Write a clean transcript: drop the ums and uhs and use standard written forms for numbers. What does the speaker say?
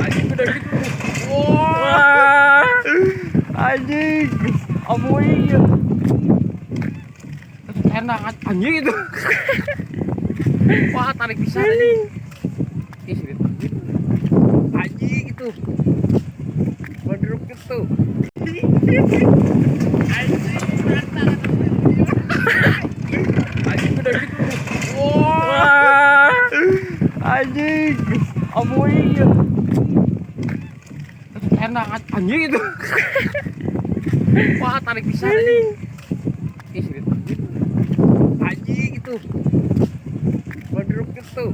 Anjing udah gitu. Wah. Anjing. Amoy. Enak anjing itu. Wah, tarik bisa anjing. Anjing itu. Wadruk itu. Anjing udah gitu. Wah. Anjing. Amoy. Enak anjing itu. Wah, tarik bisa anjing. Anjing itu. Wadruk itu.